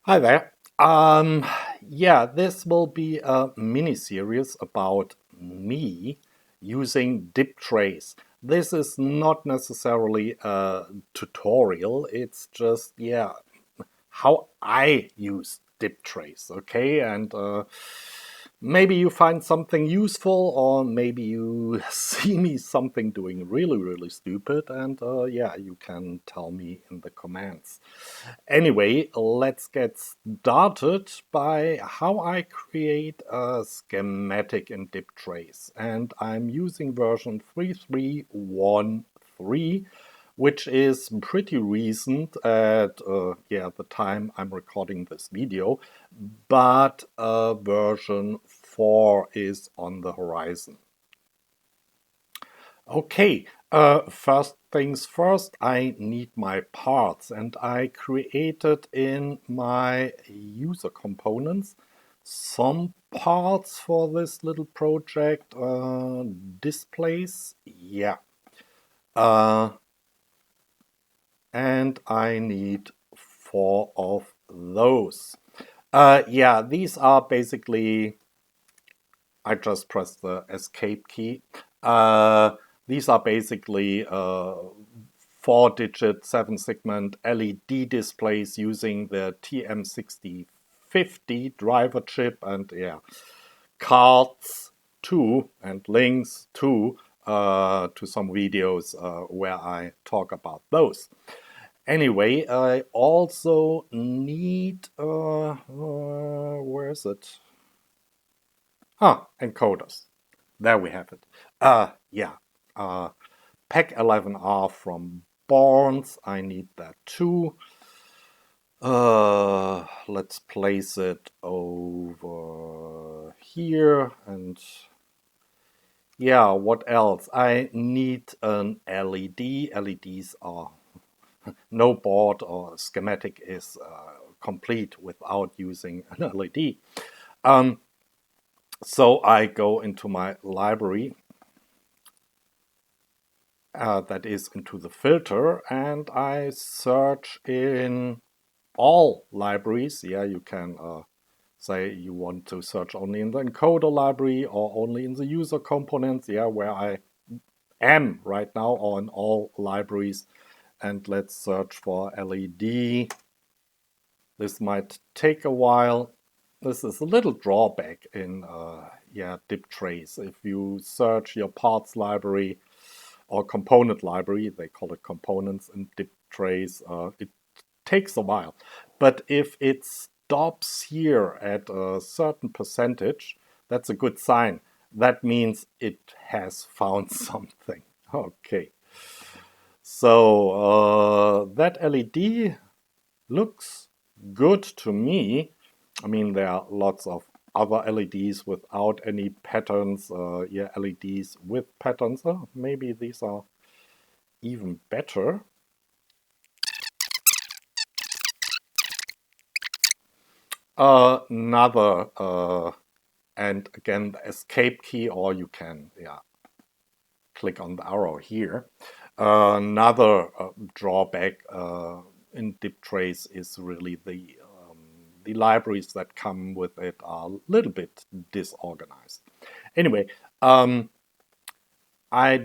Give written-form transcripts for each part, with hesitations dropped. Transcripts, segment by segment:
Hi there. Yeah, this will be a mini series about me using DipTrace. This is not necessarily a tutorial, it's just, yeah, how I use DipTrace, okay? And maybe you find something useful, or maybe you see me something doing really, really stupid, and yeah, you can tell me in the comments. Anyway, let's get started by how I create a schematic in DipTrace. And I'm using version 3313, which is pretty recent at yeah, the time I'm recording this video, but version 4 is on the horizon. Okay, first things first, I need my parts, and I created in my user components some parts for this little project. Displays, yeah. Uh, and I need 4 of those. Yeah, these are basically, I just pressed the escape key. These are basically 4-digit 7-segment LED displays using the TM6050 driver chip, and yeah, cards too and links to some videos where I talk about those. Anyway, I also need where is it? Ah, encoders. There we have it. Yeah. Uh, Pack 11R from Barnes. I need that too. Let's place it over here. And yeah, what else? I need an LED. LEDs are no board or schematic is complete without using an LED. So I go into my library, that is into the filter, and I search in all libraries. Yeah, you can say you want to search only in the encoder library or only in the user components, yeah, where I am right now, or in all libraries. And let's search for LED. This might take a while. This is a little drawback in yeah, DipTrace. If you search your parts library or component library, they call it components in DipTrace, it takes a while. But if it stops here at a certain percentage, that's a good sign. That means it has found something. Okay. So that LED looks good to me. I mean, there are lots of other LEDs without any patterns. Yeah, LEDs with patterns. Oh, maybe these are even better. Another, and again, the escape key, or you can, yeah, click on the arrow here. Another drawback in DipTrace is really the libraries that come with it are a little bit disorganized. Anyway, I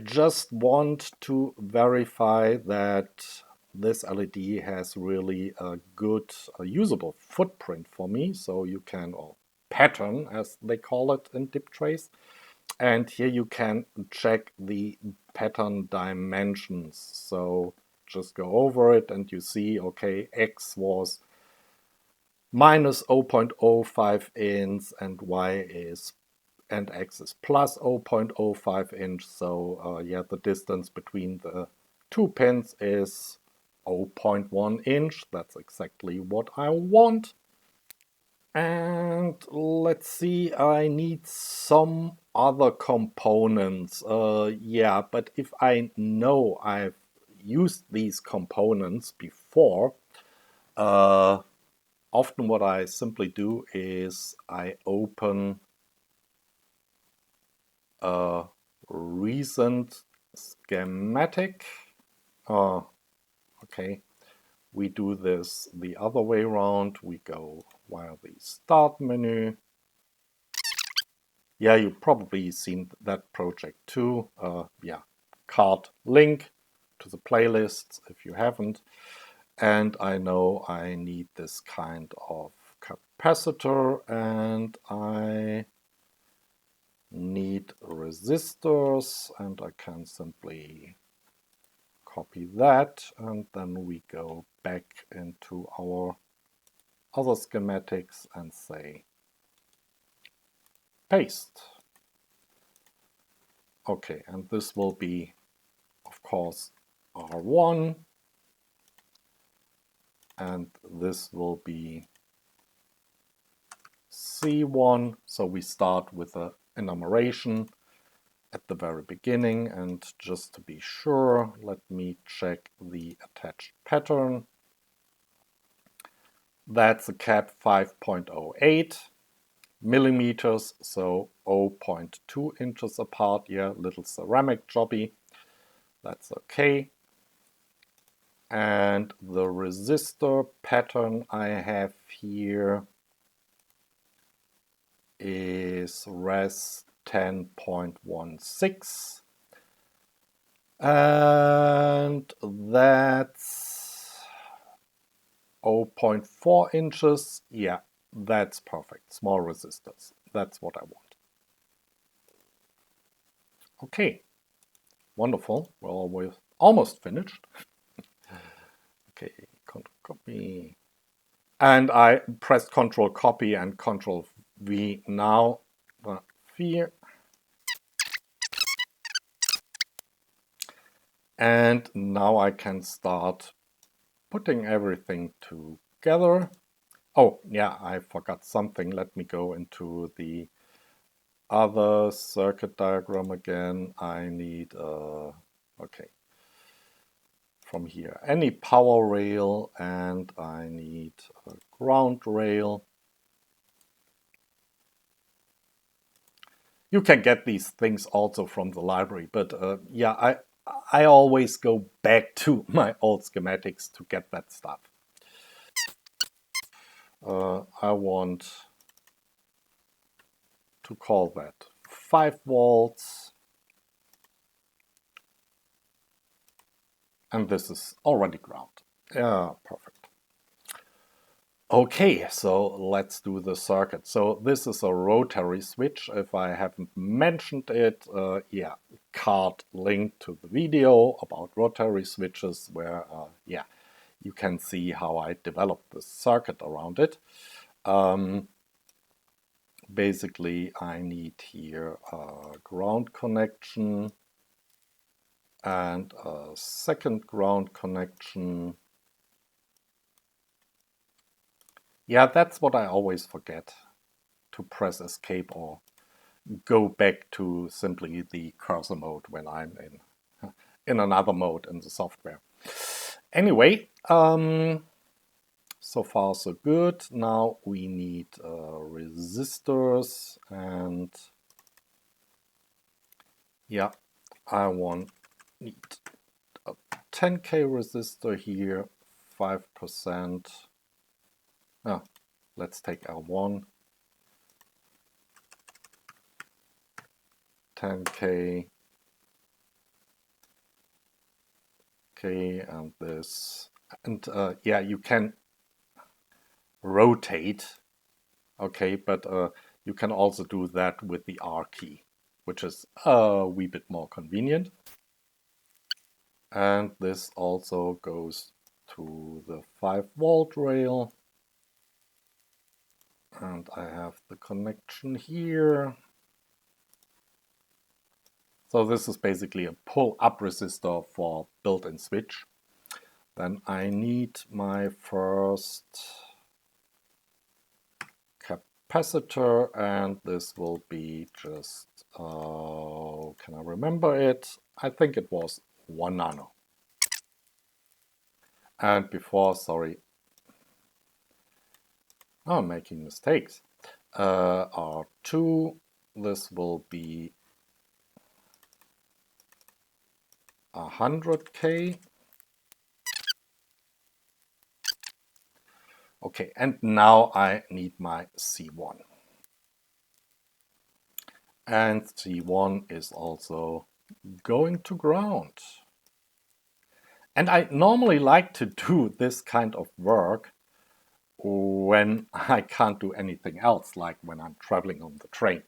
just want to verify that this LED has really a good usable footprint for me. So you can, or pattern as they call it in DipTrace. And here you can check the pattern dimensions. So just go over it and you see, okay, X was minus 0.05 inch and Y is, and X is plus 0.05 inch. So yeah, the distance between the two pins is 0.1 inch. That's exactly what I want. And let's see, I need some other components. Yeah, but if I know I've used these components before, uh, often what I simply do is I open a recent schematic. Oh, okay. we do this the other way around. We go via the Start menu. Yeah, you've probably seen that project too. Yeah, card link to the playlists if you haven't. And I know I need this kind of capacitor, and I need resistors, and I can simply copy that, and then we go back into our other schematics and say paste. Okay, and this will be, of course, R1, and this will be C1. So we start with an enumeration at the very beginning, and just to be sure, let me check the attached pattern. That's a cap 5.08 millimeters, so 0.2 inches apart. Yeah, little ceramic jobby. That's okay. And the resistor pattern I have here is res 10.16. And that's 0.4 inches. Yeah, that's perfect. Small resistors. That's what I want. Okay, wonderful. Well, we're almost finished. Okay, copy. And I pressed Control Copy and Control V now. Here. And now I can start putting everything together. Oh, yeah, I forgot something. Let me go into the other circuit diagram again. I need, okay, from here, any power rail, and I need a ground rail. You can get these things also from the library, but yeah, I always go back to my old schematics to get that stuff. I want to call that 5 volts. And this is already ground. Yeah, perfect. Okay, so let's do the circuit. So this is a rotary switch. If I haven't mentioned it, yeah, card link to the video about rotary switches where, yeah, you can see how I developed the circuit around it. Basically, I need here a ground connection and a second ground connection. Yeah, that's what I always forget, to press escape or go back to simply the cursor mode when I'm in another mode in the software. Anyway, so far so good. Now we need resistors, and yeah, I need a 10K resistor here, 5%. Ah, let's take L1. 10K. Okay, and this. And yeah, you can rotate. Okay, but you can also do that with the R key, which is a wee bit more convenient. And this also goes to the 5-volt rail. And I have the connection here. So this is basically a pull-up resistor for built-in switch. Then I need my first capacitor, and this will be just, can I remember it? I think it was 1 nano. And before, sorry, I'm making mistakes. R2, this will be 100K. Okay, and now I need my C1. And C1 is also going to ground. And I normally like to do this kind of work when I can't do anything else, like when I'm traveling on the train.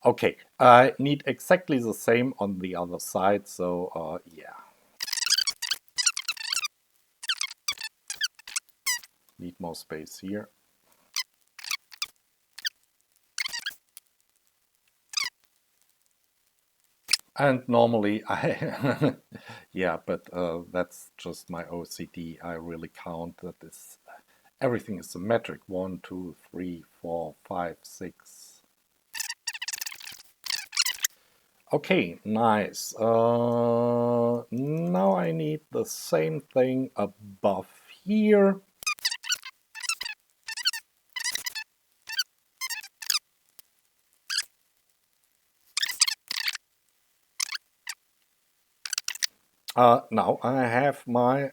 Okay, I need exactly the same on the other side, so yeah. Need more space here. And normally I, yeah, but that's just my OCD. I really count that this, everything is symmetric. 1, 2, 3, 4, 5, 6. Okay, nice. Now I need the same thing above here. Now I have my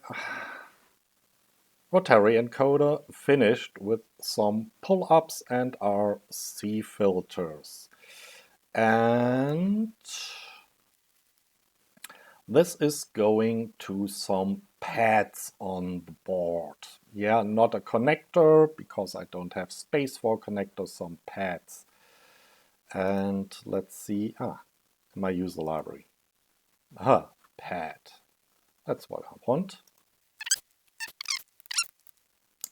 rotary encoder finished with some pull-ups and RC filters. And this is going to some pads on the board. Yeah, not a connector because I don't have space for a connector, some pads. And let's see, my user library. Pad. That's what I want.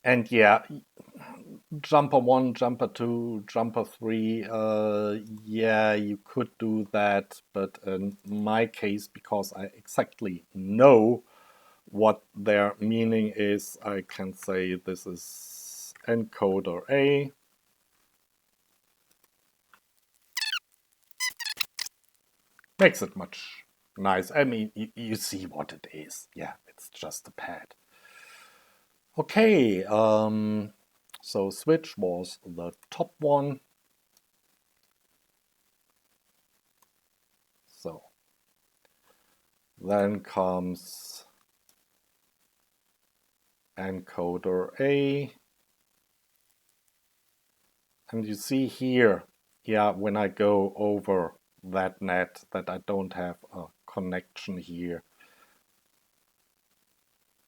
And yeah, jumper 1, jumper 2, jumper 3, yeah, you could do that, but in my case, because I exactly know what their meaning is, I can say this is encoder A. Makes it much nice. I mean, you see what it is. Yeah, it's just a pad. Okay, so switch was the top one. So then comes encoder A. And you see here, yeah, when I go over that net, that I don't have a connection here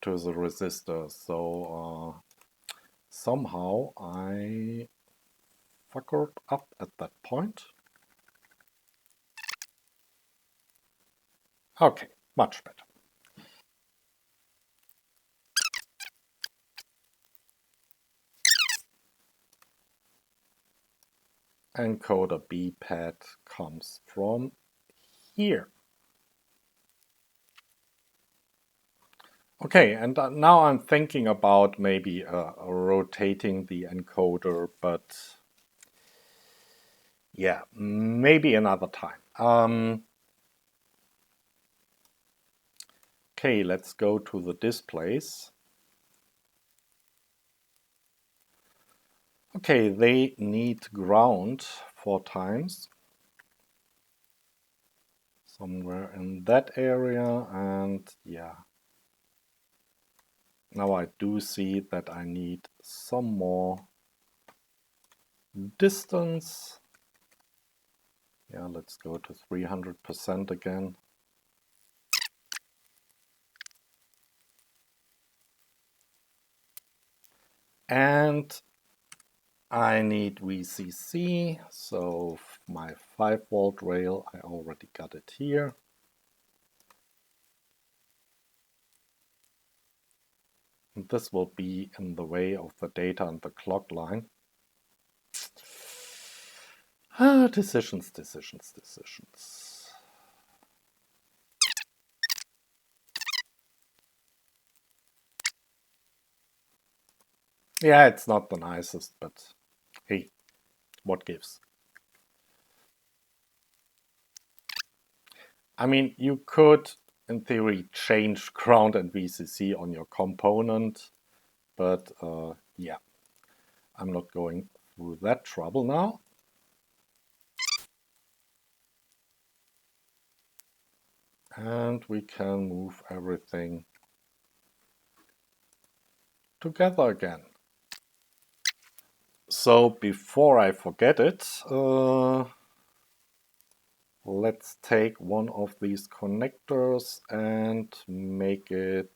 to the resistor. So somehow I fuckered up at that point. Okay, much better. Encoder B pad comes from here. Okay, and now I'm thinking about maybe rotating the encoder, but yeah, maybe another time. Okay, let's go to the displays. Okay, they need ground 4 times. Somewhere in that area, and yeah. Now I do see that I need some more distance. Yeah, let's go to 300% again. And I need VCC, so my 5-volt rail, I already got it here. And this will be in the way of the data and the clock line. Decisions, decisions, decisions. Yeah, it's not the nicest, but hey, what gives? I mean, you could, in theory, change ground and VCC on your component, but yeah, I'm not going through that trouble now. And we can move everything together again. So before I forget it, let's take one of these connectors and make it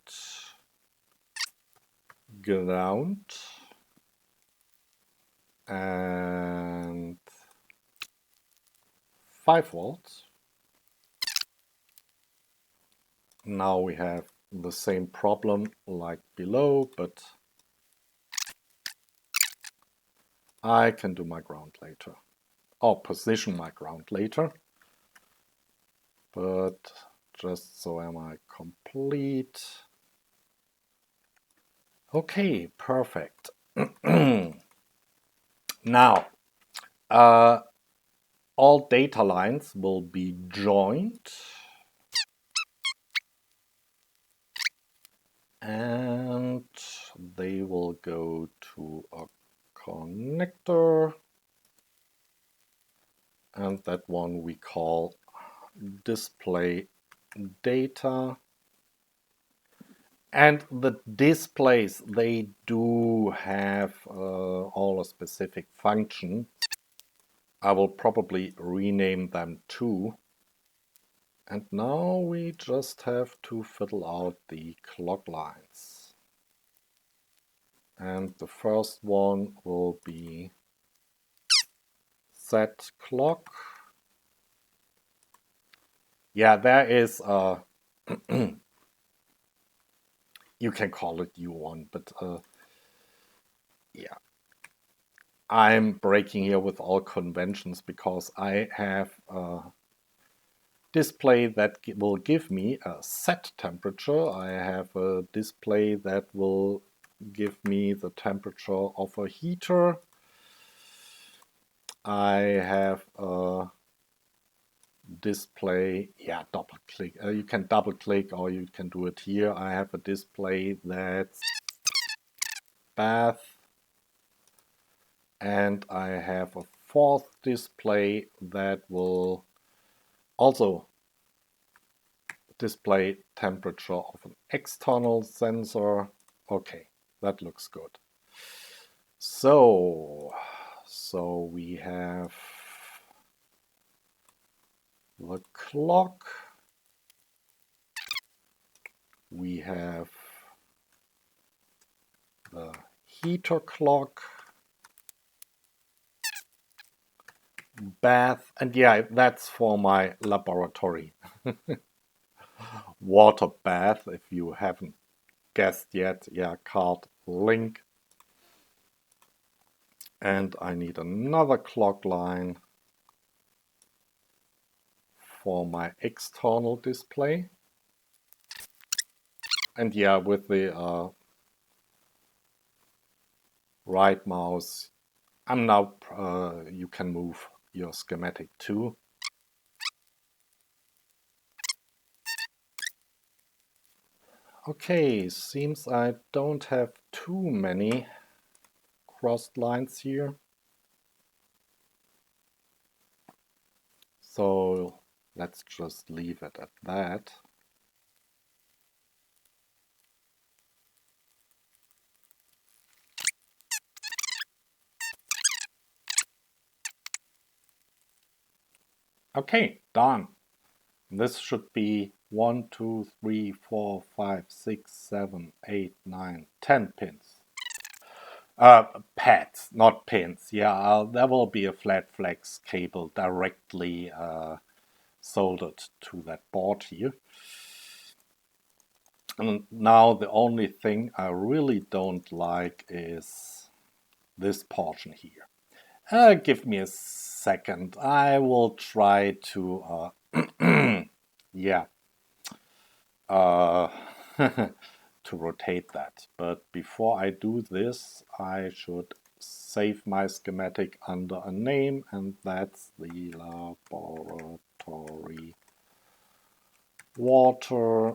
ground and 5 volts. Now we have the same problem like below, but I can do my ground later, or position my ground later. But just so am I complete. Okay, perfect. Now, all data lines will be joined and they will go to a connector, and that one we call display data. And the displays, they do have all a specific function. I will probably rename them too. And now we just have to fiddle out the clock lines. And the first one will be set clock. Yeah, there is a you can call it U1, but yeah, I'm breaking here with all conventions because I have a display that will give me a set temperature. I have a display that will give me the temperature of a heater. I have a display, yeah, double click. You can double click or you can do it here. I have a display that's bath, and I have a fourth display that will also display temperature of an external sensor. Okay, that looks good. So we have the clock, we have the heater clock, bath, and yeah, that's for my laboratory water bath. If you haven't guessed yet, yeah, card link. And I need another clock line for my external display. And yeah, with the right mouse, I'm now, you can move your schematic too. Okay, seems I don't have too many crossed lines here. So let's just leave it at that. Okay, done. This should be 1, 2, 3, 4, 5, 6, 7, 8, 9, 10 pins. Pads, not pins. Yeah, there will be a flat flex cable directly soldered to that board here. And now the only thing I really don't like is this portion here. Give me a second. I will try to, yeah, to rotate that. But before I do this, I should save my schematic under a name, and that's the laboratory water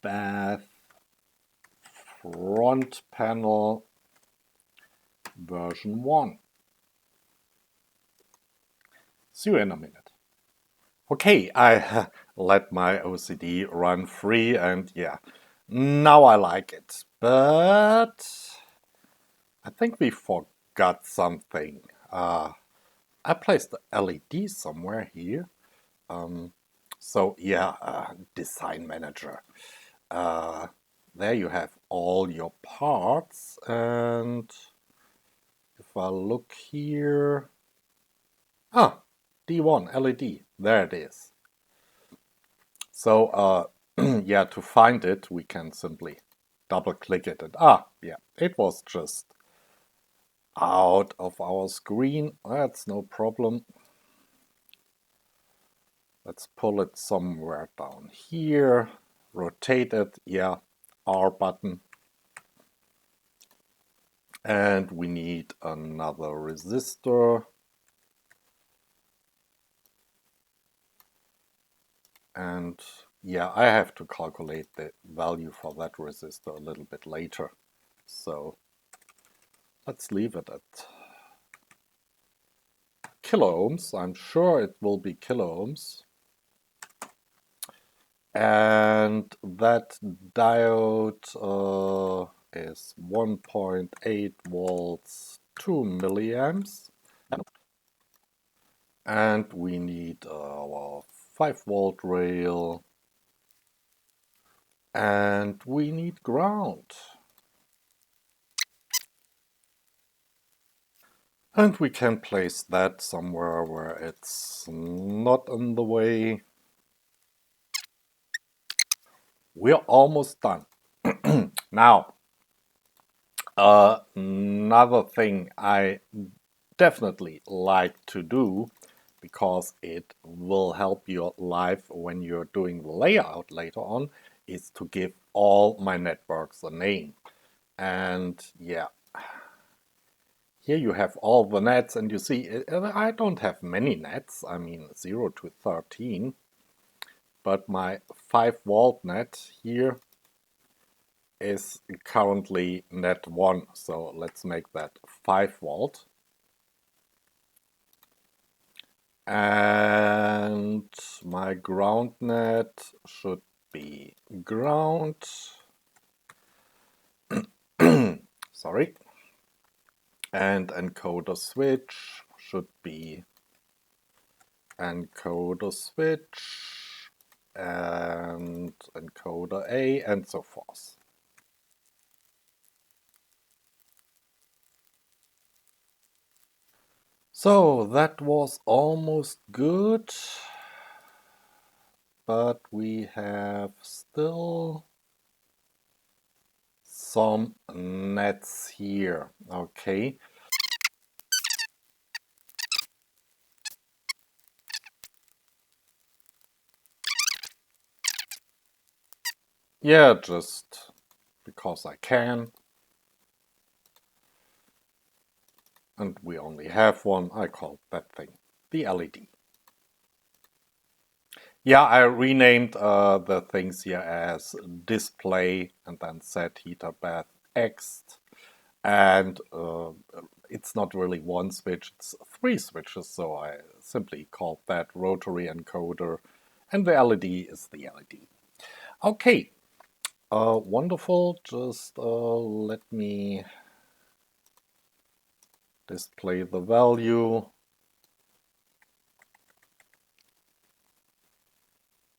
bath front panel version 1. See you in a minute. Okay, I let my OCD run free, and yeah, now I like it. But I think we forgot got something. I placed the LED somewhere here. So yeah, Design Manager. There you have all your parts, and if I look here, D1 LED, there it is. So yeah, to find it, we can simply double click it, and yeah, it was just out of our screen. That's no problem. Let's pull it somewhere down here, rotate it, yeah, R button. And we need another resistor. And yeah, I have to calculate the value for that resistor a little bit later. So let's leave it at kilo ohms. I'm sure it will be kilo ohms. And that diode is 1.8 volts, 2 milliamps. And we need our 5-volt rail. And we need ground. And we can place that somewhere where it's not in the way. We're almost done. Now, another thing I definitely like to do, because it will help your life when you're doing the layout later on, is to give all my networks a name. And yeah, here you have all the nets, and you see I don't have many nets, I mean 0 to 13, but my 5-volt net here is currently net 1, so let's make that 5-volt. And my ground net should be ground. Sorry. And encoder switch should be encoder switch and encoder A, and so forth. So that was almost good, but we have still some nets here. Okay. Yeah, just because I can. And we only have one. I call that thing the LED. Yeah, I renamed the things here as display and then set heater bath X. And it's not really one switch, it's 3 switches, so I simply called that rotary encoder, and the LED is the LED. Okay, wonderful. Just let me display the value.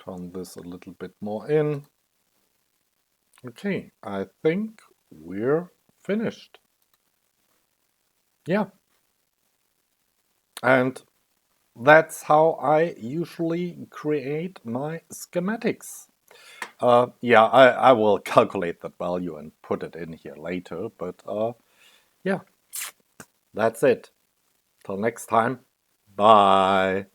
Turn this a little bit more in. Okay, I think we're finished. Yeah. And that's how I usually create my schematics. Yeah, I will calculate that value and put it in here later, but yeah, that's it. Till next time, bye.